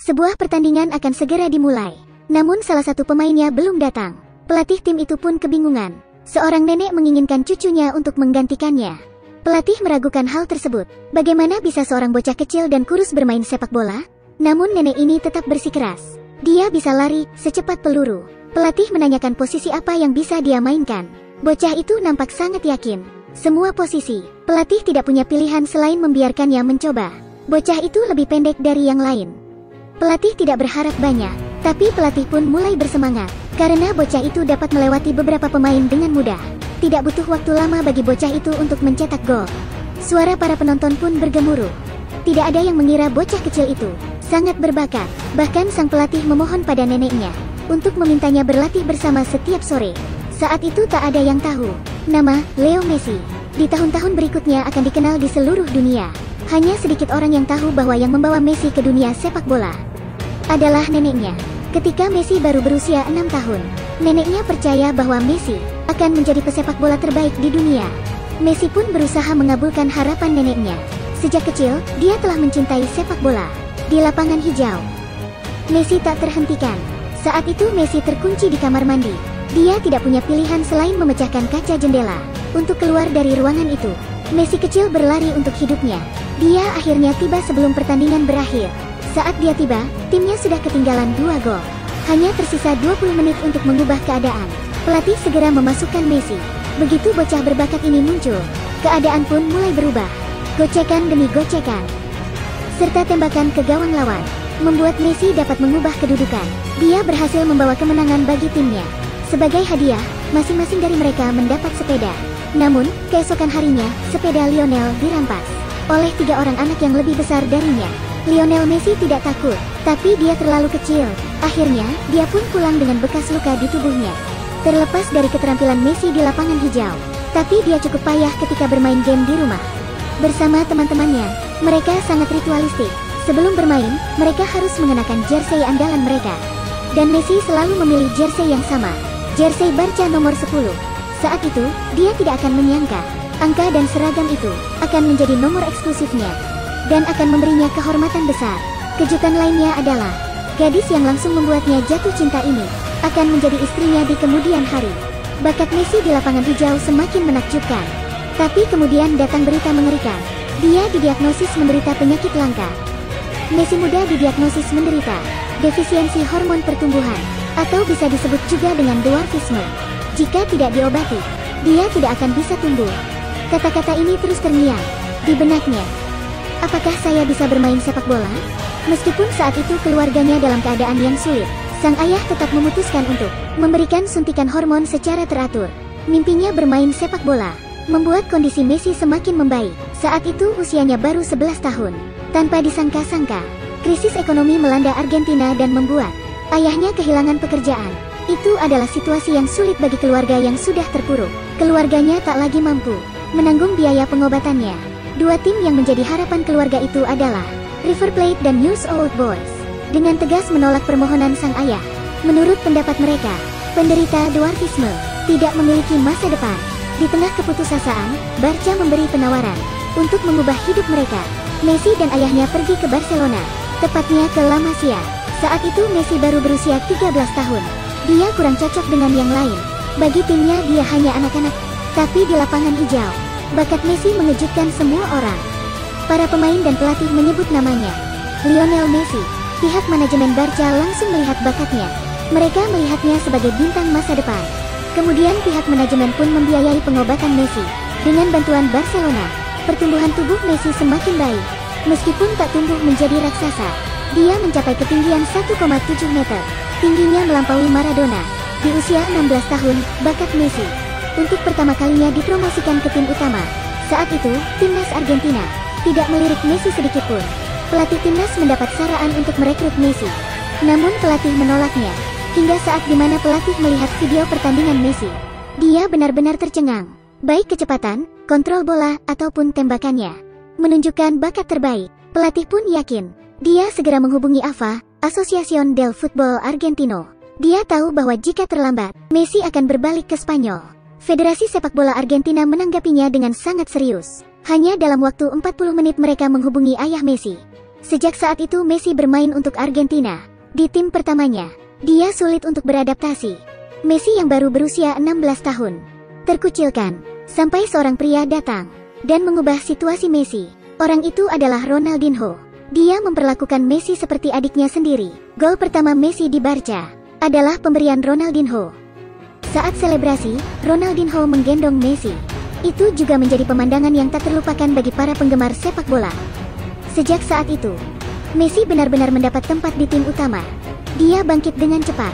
Sebuah pertandingan akan segera dimulai. Namun salah satu pemainnya belum datang. Pelatih tim itu pun kebingungan. Seorang nenek menginginkan cucunya untuk menggantikannya. Pelatih meragukan hal tersebut. Bagaimana bisa seorang bocah kecil dan kurus bermain sepak bola? Namun nenek ini tetap bersikeras. Dia bisa lari secepat peluru. Pelatih menanyakan posisi apa yang bisa dia mainkan. Bocah itu nampak sangat yakin. Semua posisi. Pelatih tidak punya pilihan selain membiarkannya mencoba. Bocah itu lebih pendek dari yang lain. Pelatih tidak berharap banyak, tapi pelatih pun mulai bersemangat, karena bocah itu dapat melewati beberapa pemain dengan mudah. Tidak butuh waktu lama bagi bocah itu untuk mencetak gol. Suara para penonton pun bergemuruh. Tidak ada yang mengira bocah kecil itu sangat berbakat. Bahkan sang pelatih memohon pada neneknya untuk memintanya berlatih bersama setiap sore. Saat itu tak ada yang tahu nama Leo Messi di tahun-tahun berikutnya akan dikenal di seluruh dunia. Hanya sedikit orang yang tahu bahwa yang membawa Messi ke dunia sepak bola adalah neneknya. Ketika Messi baru berusia 6 tahun, neneknya percaya bahwa Messi akan menjadi pesepak bola terbaik di dunia. Messi pun berusaha mengabulkan harapan neneknya. Sejak kecil, dia telah mencintai sepak bola. Di lapangan hijau, Messi tak terhentikan. Saat itu Messi terkunci di kamar mandi. Dia tidak punya pilihan selain memecahkan kaca jendela untuk keluar dari ruangan itu. Messi kecil berlari untuk hidupnya. Dia akhirnya tiba sebelum pertandingan berakhir. Saat dia tiba, timnya sudah ketinggalan 2 gol. Hanya tersisa 20 menit untuk mengubah keadaan. Pelatih segera memasukkan Messi. Begitu bocah berbakat ini muncul, keadaan pun mulai berubah. Gocekan demi gocekan, serta tembakan ke gawang lawan, membuat Messi dapat mengubah kedudukan. Dia berhasil membawa kemenangan bagi timnya. Sebagai hadiah, masing-masing dari mereka mendapat sepeda. Namun, keesokan harinya, sepeda Lionel dirampas oleh 3 orang anak yang lebih besar darinya. Lionel Messi tidak takut, tapi dia terlalu kecil. Akhirnya, dia pun pulang dengan bekas luka di tubuhnya. Terlepas dari keterampilan Messi di lapangan hijau, tapi dia cukup payah ketika bermain game di rumah bersama teman-temannya. Mereka sangat ritualistik. Sebelum bermain, mereka harus mengenakan jersey andalan mereka. Dan Messi selalu memilih jersey yang sama, jersey Barca nomor 10. Saat itu, dia tidak akan menyangka angka dan seragam itu akan menjadi nomor eksklusifnya dan akan memberinya kehormatan besar. Kejutan lainnya adalah gadis yang langsung membuatnya jatuh cinta ini akan menjadi istrinya di kemudian hari. Bakat Messi di lapangan hijau semakin menakjubkan. Tapi kemudian datang berita mengerikan. Dia didiagnosis menderita penyakit langka. Messi muda didiagnosis menderita defisiensi hormon pertumbuhan, atau bisa disebut juga dengan dwarfisme. Jika tidak diobati, dia tidak akan bisa tumbuh. Kata-kata ini terus terngiang di benaknya. Apakah saya bisa bermain sepak bola? Meskipun saat itu keluarganya dalam keadaan yang sulit, sang ayah tetap memutuskan untuk memberikan suntikan hormon secara teratur. Mimpinya bermain sepak bola membuat kondisi Messi semakin membaik. Saat itu usianya baru 11 tahun. Tanpa disangka-sangka, krisis ekonomi melanda Argentina dan membuat ayahnya kehilangan pekerjaan. Itu adalah situasi yang sulit bagi keluarga yang sudah terpuruk. Keluarganya tak lagi mampu menanggung biaya pengobatannya. 2 tim yang menjadi harapan keluarga itu adalah River Plate dan News Old Boys. Dengan tegas menolak permohonan sang ayah. Menurut pendapat mereka, penderita dwarfisme tidak memiliki masa depan. Di tengah keputusasaan, Barca memberi penawaran untuk mengubah hidup mereka. Messi dan ayahnya pergi ke Barcelona, tepatnya ke La Masia. Saat itu Messi baru berusia 13 tahun. Dia kurang cocok dengan yang lain. Bagi timnya dia hanya anak-anak. Tapi di lapangan hijau, bakat Messi mengejutkan semua orang. Para pemain dan pelatih menyebut namanya Lionel Messi. Pihak manajemen Barca langsung melihat bakatnya. Mereka melihatnya sebagai bintang masa depan. Kemudian pihak manajemen pun membiayai pengobatan Messi. Dengan bantuan Barcelona, pertumbuhan tubuh Messi semakin baik. Meskipun tak tumbuh menjadi raksasa, dia mencapai ketinggian 1,7 meter. Tingginya melampaui Maradona. Di usia 16 tahun, bakat Messi untuk pertama kalinya dipromosikan ke tim utama. Saat itu, timnas Argentina tidak melirik Messi sedikitpun. Pelatih timnas mendapat saran untuk merekrut Messi. Namun pelatih menolaknya. Hingga saat dimana pelatih melihat video pertandingan Messi, dia benar-benar tercengang. Baik kecepatan, kontrol bola, ataupun tembakannya menunjukkan bakat terbaik. Pelatih pun yakin. Dia segera menghubungi AFA, Asociación del Fútbol Argentino. Dia tahu bahwa jika terlambat, Messi akan berbalik ke Spanyol. Federasi Sepak Bola Argentina menanggapinya dengan sangat serius. Hanya dalam waktu 40 menit mereka menghubungi ayah Messi. Sejak saat itu Messi bermain untuk Argentina. Di tim pertamanya, dia sulit untuk beradaptasi. Messi yang baru berusia 16 tahun, terkucilkan, sampai seorang pria datang dan mengubah situasi Messi. Orang itu adalah Ronaldinho. Dia memperlakukan Messi seperti adiknya sendiri. Gol pertama Messi di Barca adalah pemberian Ronaldinho. Saat selebrasi, Ronaldinho menggendong Messi. Itu juga menjadi pemandangan yang tak terlupakan bagi para penggemar sepak bola. Sejak saat itu, Messi benar-benar mendapat tempat di tim utama. Dia bangkit dengan cepat.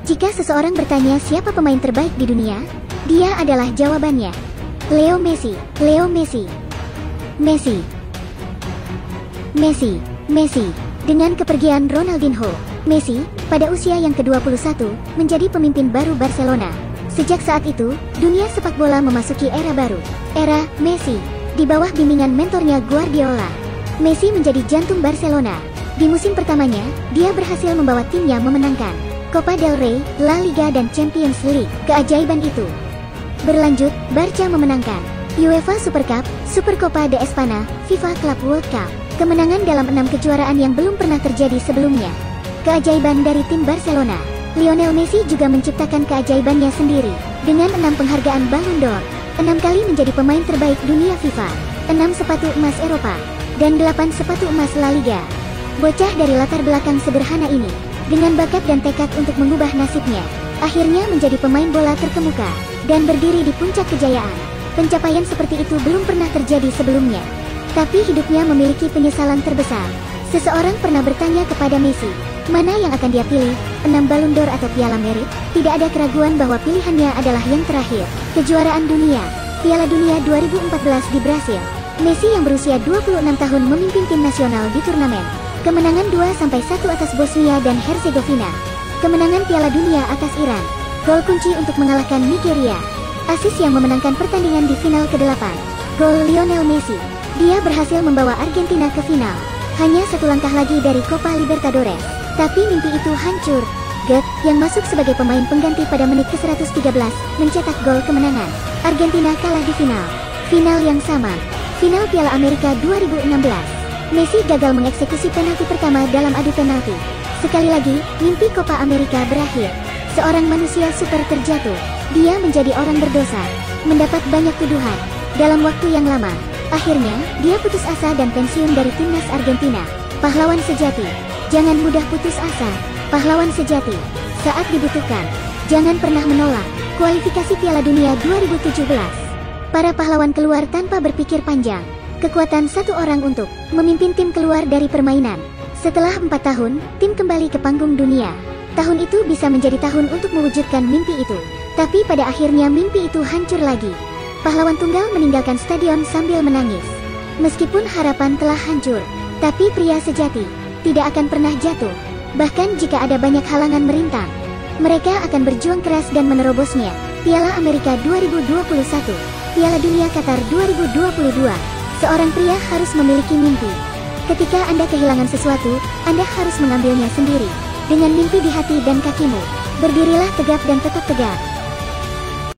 Jika seseorang bertanya siapa pemain terbaik di dunia, dia adalah jawabannya. Leo Messi, Leo Messi. Messi. Messi, Messi. Dengan kepergian Ronaldinho, Messi, pada usia yang ke-21, menjadi pemimpin baru Barcelona. Sejak saat itu, dunia sepak bola memasuki era baru. Era Messi. Di bawah bimbingan mentornya Guardiola, Messi menjadi jantung Barcelona. Di musim pertamanya, dia berhasil membawa timnya memenangkan Copa del Rey, La Liga dan Champions League. Keajaiban itu berlanjut, Barca memenangkan UEFA Super Cup, Supercopa de España, FIFA Club World Cup. Kemenangan dalam 6 kejuaraan yang belum pernah terjadi sebelumnya. Keajaiban dari tim Barcelona. Lionel Messi juga menciptakan keajaibannya sendiri. Dengan 6 penghargaan Ballon d'Or, 6 kali menjadi pemain terbaik dunia FIFA, 6 sepatu emas Eropa, dan 8 sepatu emas La Liga. Bocah dari latar belakang sederhana ini, dengan bakat dan tekad untuk mengubah nasibnya, akhirnya menjadi pemain bola terkemuka dan berdiri di puncak kejayaan. Pencapaian seperti itu belum pernah terjadi sebelumnya. Tapi hidupnya memiliki penyesalan terbesar. Seseorang pernah bertanya kepada Messi, mana yang akan dia pilih, 6 Ballon d'Or atau Piala Merit? Tidak ada keraguan bahwa pilihannya adalah yang terakhir. Kejuaraan dunia, Piala Dunia 2014 di Brasil. Messi yang berusia 26 tahun memimpin tim nasional di turnamen. Kemenangan 2-1 atas Bosnia dan Herzegovina. Kemenangan Piala Dunia atas Iran. Gol kunci untuk mengalahkan Nigeria. Asis yang memenangkan pertandingan di final ke-8. Gol Lionel Messi. Dia berhasil membawa Argentina ke final. Hanya 1 langkah lagi dari Copa Libertadores. Tapi mimpi itu hancur. Gerd, yang masuk sebagai pemain pengganti pada menit ke-113, mencetak gol kemenangan. Argentina kalah di final. Final yang sama, final Piala Amerika 2016. Messi gagal mengeksekusi penalti pertama dalam adu penalti. Sekali lagi, mimpi Copa Amerika berakhir. Seorang manusia super terjatuh. Dia menjadi orang berdosa, mendapat banyak tuduhan dalam waktu yang lama. Akhirnya, dia putus asa dan pensiun dari timnas Argentina. Pahlawan sejati. Jangan mudah putus asa. Pahlawan sejati. Saat dibutuhkan, jangan pernah menolak. Kualifikasi Piala Dunia 2017. Para pahlawan keluar tanpa berpikir panjang. Kekuatan satu orang untuk memimpin tim keluar dari permainan. Setelah 4 tahun, tim kembali ke panggung dunia. Tahun itu bisa menjadi tahun untuk mewujudkan mimpi itu. Tapi pada akhirnya mimpi itu hancur lagi. Pahlawan tunggal meninggalkan stadion sambil menangis. Meskipun harapan telah hancur, tapi pria sejati tidak akan pernah jatuh. Bahkan jika ada banyak halangan merintang, mereka akan berjuang keras dan menerobosnya. Piala Amerika 2021, Piala Dunia Qatar 2022. Seorang pria harus memiliki mimpi. Ketika Anda kehilangan sesuatu, Anda harus mengambilnya sendiri. Dengan mimpi di hati dan kakimu, berdirilah tegap dan tetap tegak.